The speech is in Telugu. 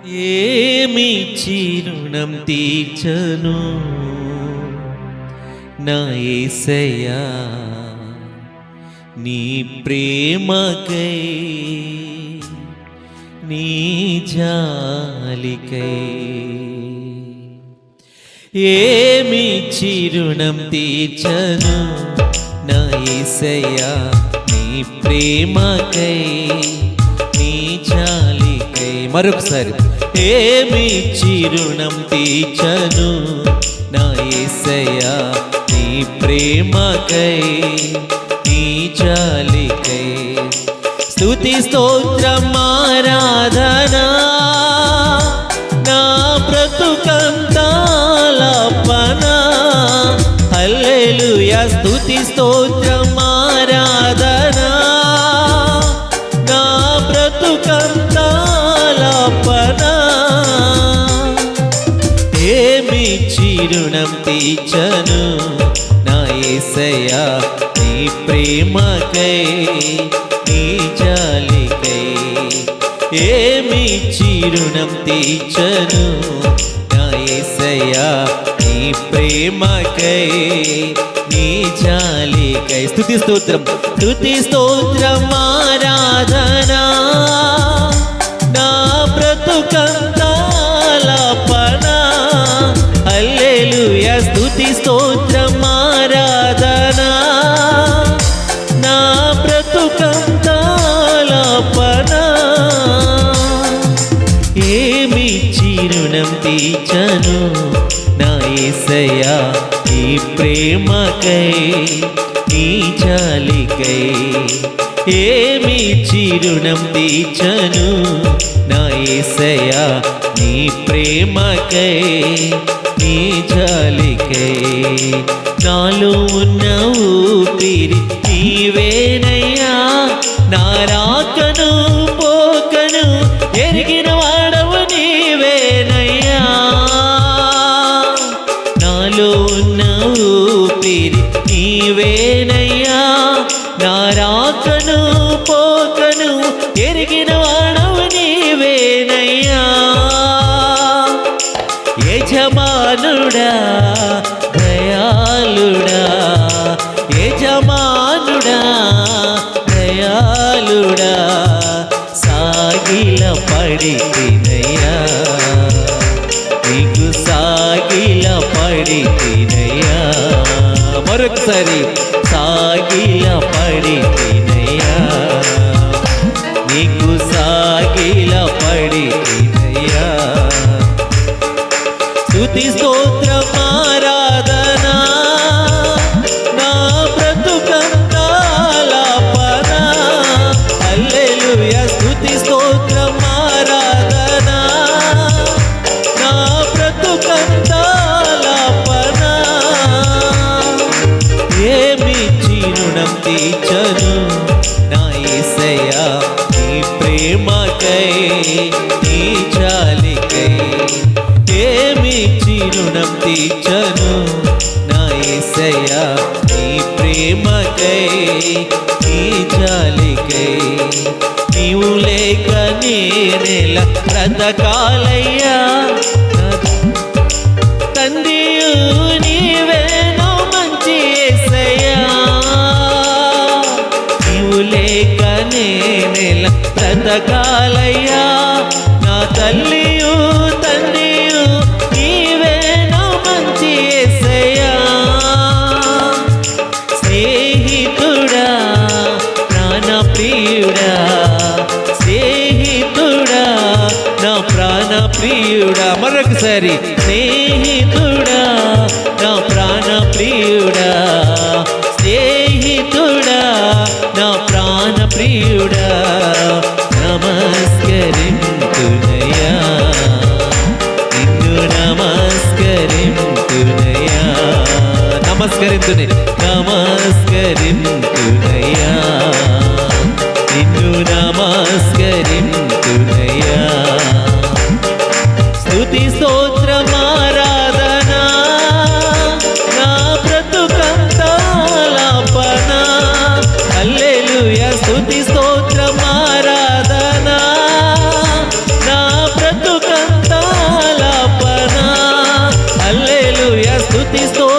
ఏమిచ్చి రుణం తీర్చను నా యేసయ్యా నీ ప్రేమకై నీ జాలికై ఏమిచ్చి రుణం తీర్చను నా యేసయ్యా నీ ప్రేమకై నీ జాలికై. మరొకసారి ఏమిచ్చి రుణం తీర్చను నా యేసయ్యా నీ ప్రేమకై నీ జాలికై. స్తుతి స్తోత్రం ఆరాధనా నా బ్రతుకంతాలాపనా హల్లెలూయా. స్తుతి స్తోత్రం ఆరాధనా నా బ్రతుకంతాలాపనా ఏమిచ్చి రుణం తీర్చను నా యేసయ్యా నీ ప్రేమకై నీ జాలికై. ఏమిచ్చి రుణం తీర్చను నా యేసయ్యా నీ ప్రేమకై నీ జాలికై. స్తుతి స్తోత్రం స్తుతి స్తోత్రం ఆరాధనా నా బ్రతుకంతాలాపనా హల్లెలూయా. స్తుతి స్తోత్రం ఆరాధనా నా బ్రతుకంతాలాపనా ఏమిచ్చి రుణం తీర్చను నా యేసయ్యా నీ ప్రేమకై నీ జాలికై. ఏమిచ్చి రుణం తీర్చను నా యేసయ్యా నీ ప్రేమకై నీ జాలికై. నాలో ఉన్న ఊపిరి నీవేనయ్యా నా రాకను పోకను ఎరిగిన వాడవు నీవేనయ్యా. నాలో ఉన్న ఊపిరి నీవేనయ్యా నా రాకను పోకను ఎరిగిన వాడవు నీవేనయ్యా. యజమానుడా దయాళుడా యజమానుడా దయాళుడా సాగిల పడితినయ్యా నీకు సాగిల పడితినయ్యా. మరొకసారి సాగిల పడితినయ్యా నీకు సాగిల పడితినయ్యా. స్తుతి స్తోత్రం ఆరాధనా నా బ్రతుకంతాలాపనా హల్లెలూయా. స్తుతి స్తోత్రం ఆరాధనా నా బ్రతుకంతాలాపనా ఏమిచ్చి రుణం తీర్చను నా యేసయ్యా నీ ప్రేమకై నీ జాలికై. ఏమిచ్చి రుణం తీర్చను నా యేసయ్యా నీ ప్రేమకై నీ జాలికై. నీవు లేక నేనెల బ్రతకాలయ్యా తండ్రియు నీవేనో మంచి యేసయ్యా. నీవు లేక నేనెల బ్రతకాలయ్యా నా తల్లియు తండ్రియు నీవేనో మంచి యేసయ్యా. స్నేహితుడా ప్రాణ ప్రియుడా స్నేహితుడా నా ప్రాణ ప్రియుడా. మరొకసారి స్నేహితుడా నా ప్రాణ ప్రియుడా స్నేహితుడా నా ప్రాణ ప్రియుడా నమస్కరింతునయ్యా నిన్ను నమస్కరింతునయ్యా. నమస్కరింతునే నమస్కరింతునయ్యా నిన్ను నమస్కరింతునయ్యా. స్తుతి స్తోత్రం ఆరాధనా నా బ్రతుకంతాలాపనా హల్లెలూయా. స్తుతి స్తోత్రం ఆరాధనా నా బ్రతుక స్తుతి స్తోత్రములు